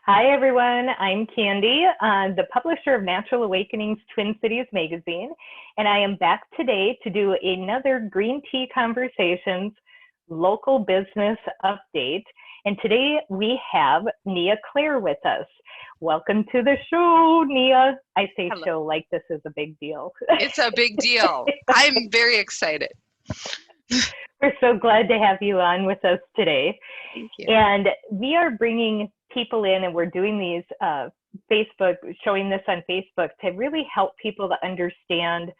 Hi, everyone. I'm Candy, the publisher of Natural Awakenings Twin Cities magazine, and I am back today to do another Green Tea Conversations local business update. And today we have Nea Clare with us. Welcome to the show, Nea. I say Hello. show like this is a big deal. It's a big deal. I'm very excited. We're so glad to have you on with us today. Thank you. And we are bringing people in, and we're doing these showing this on Facebook to really help people to understand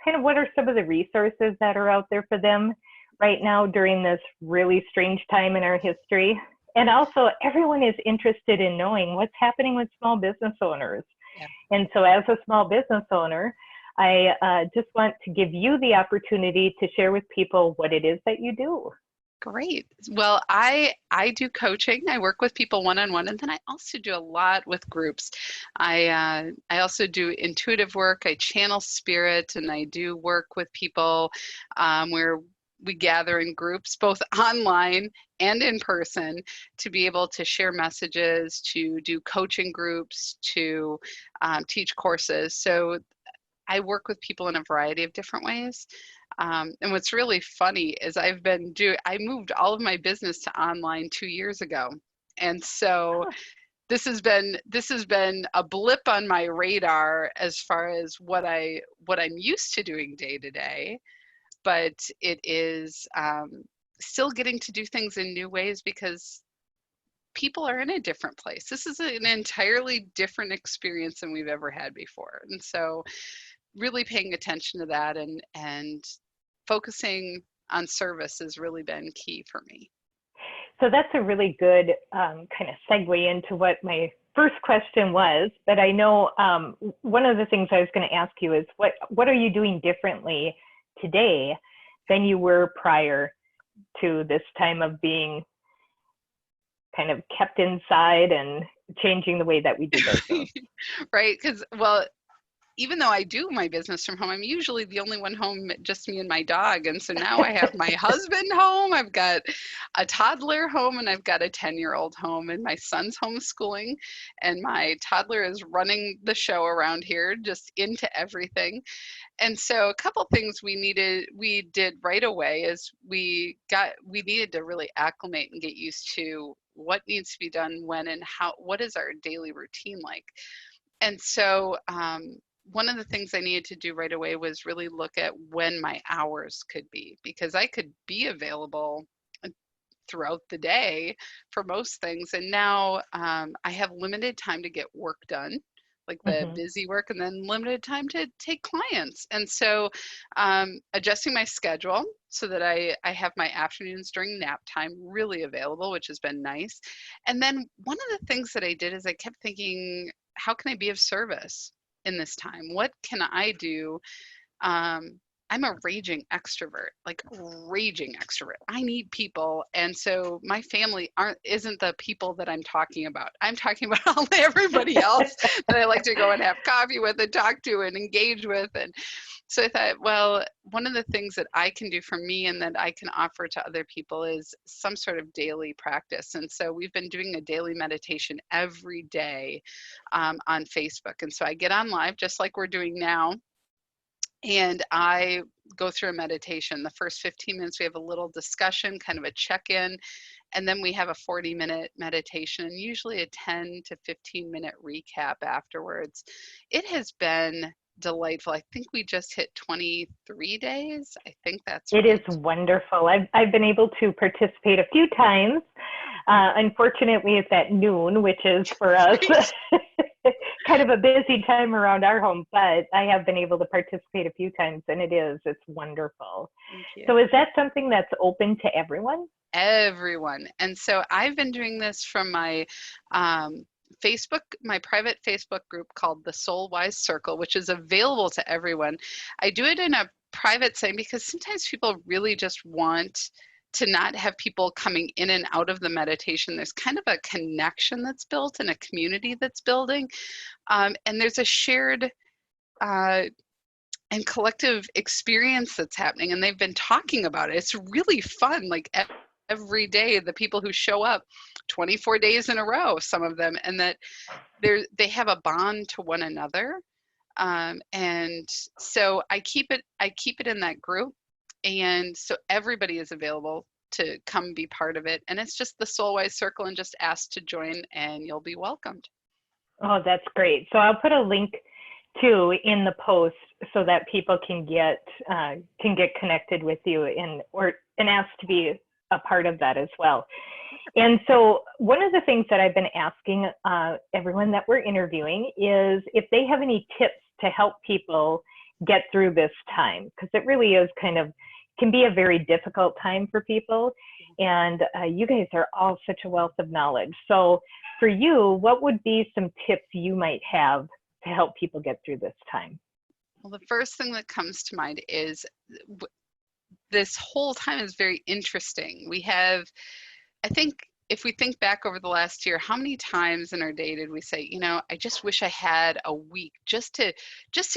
kind of what are some of the resources that are out there for them right now during this really strange time in our history. And also, everyone is interested in knowing what's happening with small business owners. Yeah. And so as a small business owner, I just want to give you the opportunity to share with people what it is that you do. Great. Well, I do coaching. I work with people one-on-one, and then I also do a lot with groups. I also do intuitive work. I channel spirit, and I do work with people where we gather in groups, both online and in person, to be able to share messages, to do coaching groups, to teach courses. So I work with people in a variety of different ways. And what's really funny is I moved all of my business to online 2 years ago. And so this has been a blip on my radar as far as what I'm used to doing day to day. But it is still getting to do things in new ways because people are in a different place. This is an entirely different experience than we've ever had before. And so really paying attention to that and focusing on service has really been key for me. So that's a really good kind of segue into what my first question was. But I know one of the things I was going to ask you is what are you doing differently today than you were prior to this time of being kind of kept inside and changing the way that we do business? Right, because, well, even though I do my business from home, I'm usually the only one home, just me and my dog. And so now I have my husband home, I've got a toddler home, and I've got a 10-year-old home, and my son's homeschooling, and my toddler is running the show around here, just into everything. And so a couple things we did right away is we needed to really acclimate and get used to what needs to be done when and how, what is our daily routine like. And so one of the things I needed to do right away was really look at when my hours could be, because I could be available throughout the day for most things. And now I have limited time to get work done, like the busy work, and then limited time to take clients. And so adjusting my schedule so that I have my afternoons during nap time really available, which has been nice. And then one of the things that I did is I kept thinking, how can I be of service in this time? What can I do? I'm a raging extrovert, like raging extrovert. I need people. And so my family isn't the people that I'm talking about. I'm talking about everybody else that I like to go and have coffee with and talk to and engage with. And so I thought, well, one of the things that I can do for me and that I can offer to other people is some sort of daily practice. And so we've been doing a daily meditation every day on Facebook. And so I get on live just like we're doing now. And I go through a meditation. The first 15 minutes, we have a little discussion, kind of a check-in, and then we have a 40-minute meditation, and usually a 10 to 15-minute recap afterwards. It has been delightful. I think we just hit 23 days. I think that's right. It is wonderful. I've been able to participate a few times. Unfortunately, it's at noon, which is for us kind of a busy time around our home, but I have been able to participate a few times, and it's wonderful. So is that something that's open to everyone? Everyone. And so I've been doing this from my Facebook, my private Facebook group called the Soul Wise Circle, which is available to everyone. I do it in a private setting because sometimes people really just want to not have people coming in and out of the meditation. There's kind of a connection that's built and a community that's building. And there's a shared and collective experience that's happening. And they've been talking about it. It's really fun. Like every day, the people who show up 24 days in a row, some of them, and that they have a bond to one another. And so I keep it in that group. And so everybody is available to come be part of it. And it's just the Soulwise Circle, and just ask to join and you'll be welcomed. Oh, that's great. So I'll put a link too in the post so that people can get connected with you and ask to be a part of that as well. And so one of the things that I've been asking everyone that we're interviewing is if they have any tips to help people get through this time, because it really is can be a very difficult time for people. And you guys are all such a wealth of knowledge. So for you, what would be some tips you might have to help people get through this time? Well, the first thing that comes to mind is this whole time is very interesting. We have, I think, if we think back over the last year, how many times in our day did we say, I just wish I had a week just to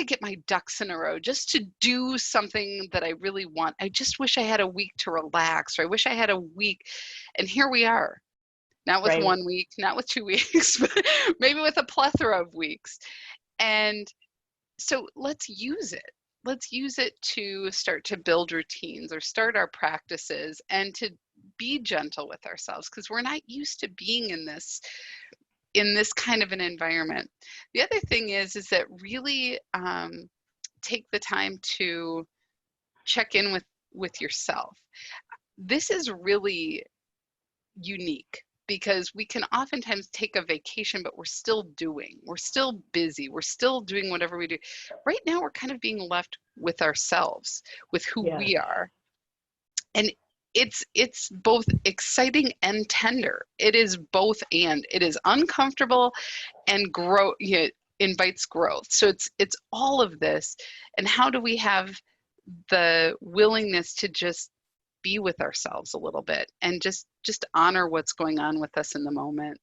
get my ducks in a row, just to do something that I really want. I just wish I had a week to relax, or I wish I had a week. And here we are, not with Right. 1 week, not with 2 weeks, but maybe with a plethora of weeks. And so let's use it. Let's use it to start to build routines or start our practices, and to be gentle with ourselves, because we're not used to being in this kind of an environment. The other thing is that really take the time to check in with yourself. This is really unique, because we can oftentimes take a vacation, but we're still busy, we're still doing whatever we do. Right now, we're kind of being left with ourselves, with who Yes. we are. And it's both exciting and tender. It is both, and it is uncomfortable and invites growth. So it's all of this. And how do we have the willingness to just be with ourselves a little bit, and just honor what's going on with us in the moment?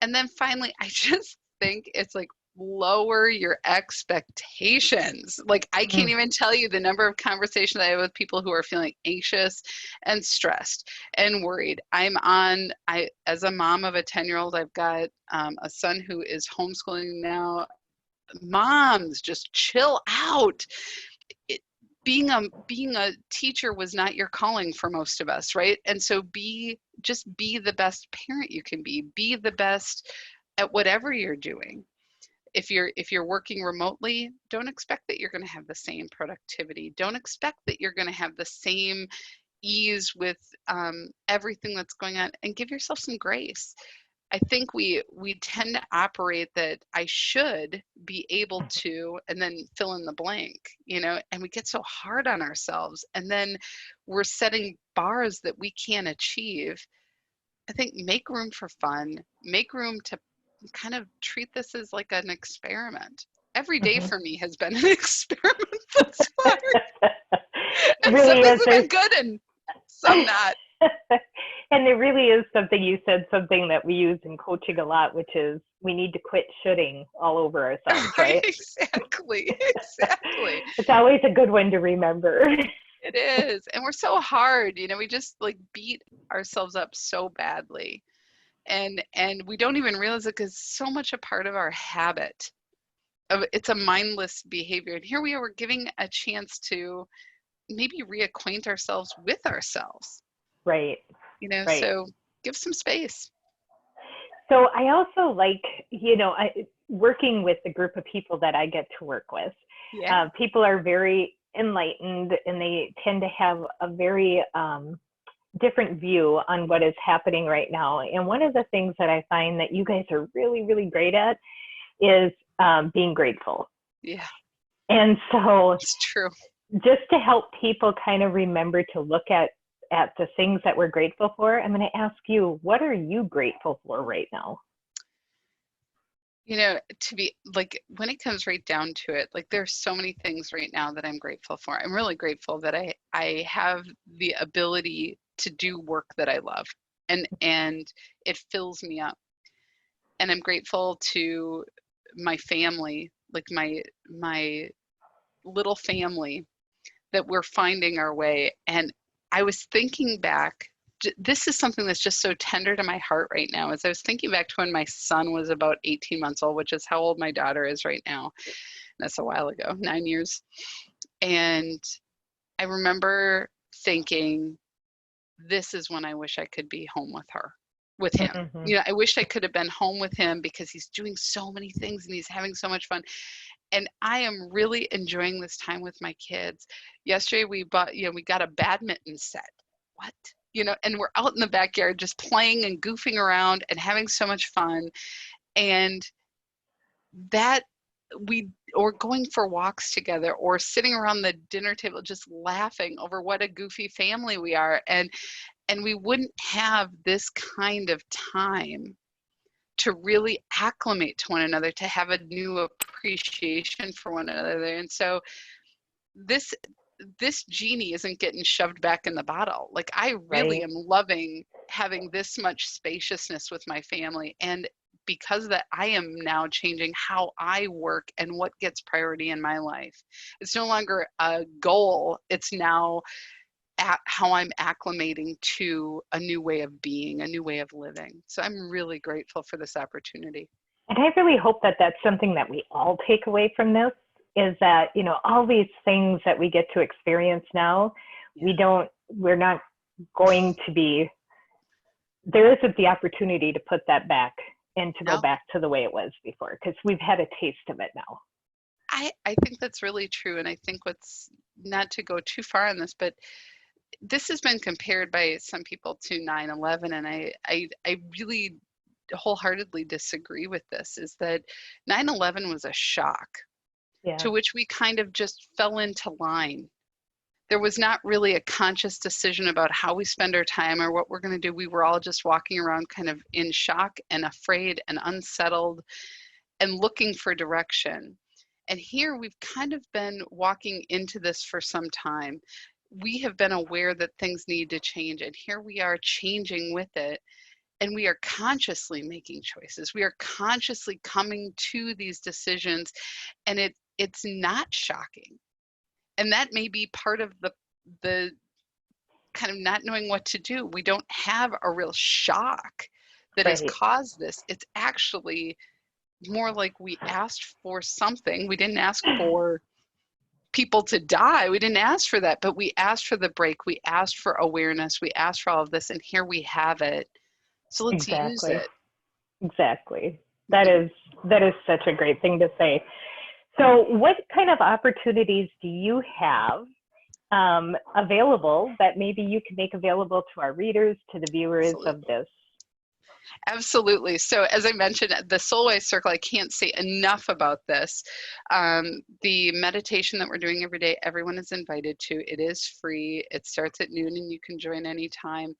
And then finally, I just think it's like, lower your expectations. Like, I can't even tell you the number of conversations I have with people who are feeling anxious and stressed and worried. As a mom of a 10-year-old, I've got a son who is homeschooling now. Moms, just chill out. Being a teacher was not your calling for most of us, right? And so just be the best parent you can be. Be the best at whatever you're doing. If you're working remotely, don't expect that you're going to have the same productivity. Don't expect that you're going to have the same ease with everything that's going on, and give yourself some grace. I think we tend to operate that I should be able to, and then fill in the blank, and we get so hard on ourselves, and then we're setting bars that we can't achieve. I think make room for fun, make room to kind of treat this as like an experiment. Every day for me has been an experiment thus far. And Really some things is. have been good and some not. And there really is something that we use in coaching a lot, which is we need to quit shoulding all over ourselves, right? Exactly. It's always a good one to remember. It is. And we're so hard, we just like beat ourselves up so badly. And we don't even realize it, because so much a part of our habit. It's a mindless behavior. And here we are, we're giving a chance to maybe reacquaint ourselves with ourselves. Right. Right. So give some space. So I also like, working with the group of people that I get to work with. Yeah. People are very enlightened, and they tend to have a very different view on what is happening right now. And one of the things that I find that you guys are really, really great at is being grateful. Yeah. And so it's true. Just to help people kind of remember to look at the things that we're grateful for, I'm going to ask you, what are you grateful for right now? To be like, when it comes right down to it, like, there's so many things right now that I'm grateful for. I'm really grateful that I have the ability to do work that I love, and it fills me up. And I'm grateful to my family, like my little family, that we're finding our way. And I was thinking back this is something that's just so tender to my heart right now. As I was thinking back to when my son was about 18 months old, which is how old my daughter is right now. That's a while ago, 9 years. And I remember thinking, this is when I wish I could be home with him. Mm-hmm. You know, I wish I could have been home with him because he's doing so many things and he's having so much fun. And I am really enjoying this time with my kids. Yesterday we got a badminton set. What? You know, and we're out in the backyard just playing and goofing around and having so much fun. And that or going for walks together or sitting around the dinner table just laughing over what a goofy family we are. And we wouldn't have this kind of time to really acclimate to one another, to have a new appreciation for one another. And so this genie isn't getting shoved back in the bottle. Like, I really am loving having this much spaciousness with my family. And because of that, I am now changing how I work and what gets priority in my life. It's no longer a goal. It's now how I'm acclimating to a new way of being, a new way of living. So I'm really grateful for this opportunity. And I really hope that that's something that we all take away from this, is that, you know, all these things that we get to experience now, we're not going to be, there isn't the opportunity to put that back and to go back to the way it was before, because we've had a taste of it now. I think that's really true. And I think what's, not to go too far on this, but this has been compared by some people to 9/11, and I really wholeheartedly disagree with this, is that 9/11 was a shock to which we kind of just fell into line. There was not really a conscious decision about how we spend our time or what we're going to do. We were all just walking around kind of in shock and afraid and unsettled and looking for direction. And here we've kind of been walking into this for some time. We have been aware that things need to change, and here we are changing with it. And we are consciously making choices. We are consciously coming to these decisions, and it's not shocking. And that may be part of the kind of not knowing what to do. We don't have a real shock that has caused this. It's actually more like we asked for something. We didn't ask for people to die. We didn't ask for that, but we asked for the break. We asked for awareness. We asked for all of this, and here we have it. So let's use it. Exactly. That is such a great thing to say. So what kind of opportunities do you have available that maybe you can make available to our readers, to the viewers of this? Absolutely. So as I mentioned, the Soulwise Circle, I can't say enough about this. The meditation that we're doing every day, everyone is invited to. It is free. It starts at noon and you can join anytime.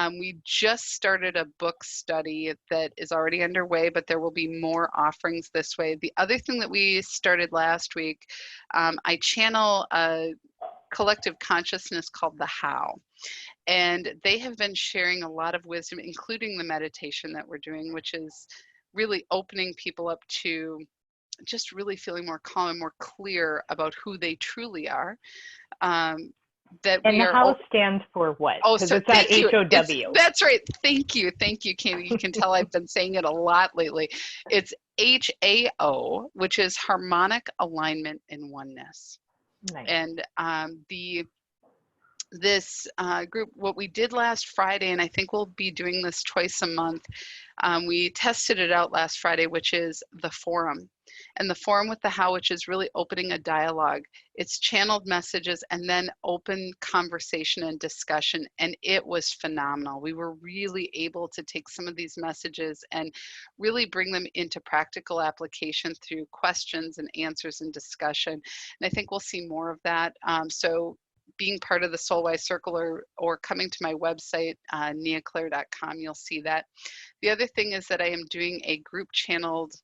We just started a book study that is already underway, but there will be more offerings this way. The other thing that we started last week, I channel a collective consciousness called the How. And they have been sharing a lot of wisdom, including the meditation that we're doing, which is really opening people up to just really feeling more calm and more clear about who they truly are. And the How stands for what? Oh, so it's not HOW. That's right. Thank you, Candy. You can tell I've been saying it a lot lately. It's HAO, which is harmonic alignment and oneness. Nice. And this group, what we did last Friday, and I think we'll be doing this twice a month, we tested it out last Friday, which is the forum. And the forum with the How, which is really opening a dialogue. It's channeled messages and then open conversation and discussion. And it was phenomenal. We were really able to take some of these messages and really bring them into practical application through questions and answers and discussion. And I think we'll see more of that. So being part of the Soulwise Circle or coming to my website, neaclare.com, you'll see that. The other thing is that I am doing a group channeled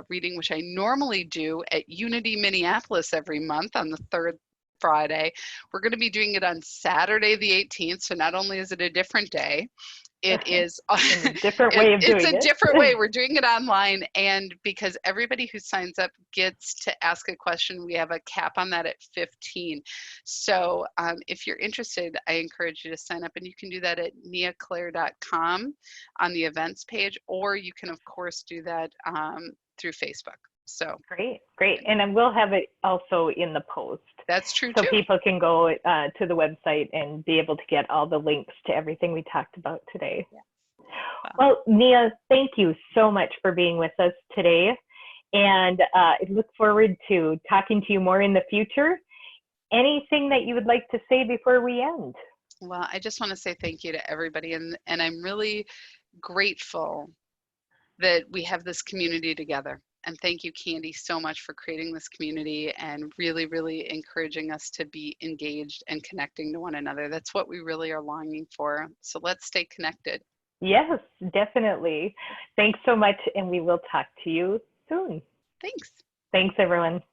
reading, which I normally do at Unity Minneapolis every month on the third Friday. We're going to be doing it on Saturday the 18th. So not only is it a different day, it is a different way of doing it's a it. different way. We're doing it online, and because everybody who signs up gets to ask a question, we have a cap on that at 15. So if you're interested, I encourage you to sign up, and you can do that at neaclare.com on the events page, or you can of course do that through Facebook. So great. And then we'll have it also in the post. That's true so too. People can go to the website and be able to get all the links to everything we talked about today. Yeah. Wow. Well, Nea, thank you so much for being with us today. And I look forward to talking to you more in the future. Anything that you would like to say before we end? Well, I just want to say thank you to everybody. And I'm really grateful that we have this community together. And thank you, Candy, so much for creating this community and really, really encouraging us to be engaged and connecting to one another. That's what we really are longing for. So let's stay connected. Yes, definitely. Thanks so much, and we will talk to you soon. Thanks. Thanks, everyone.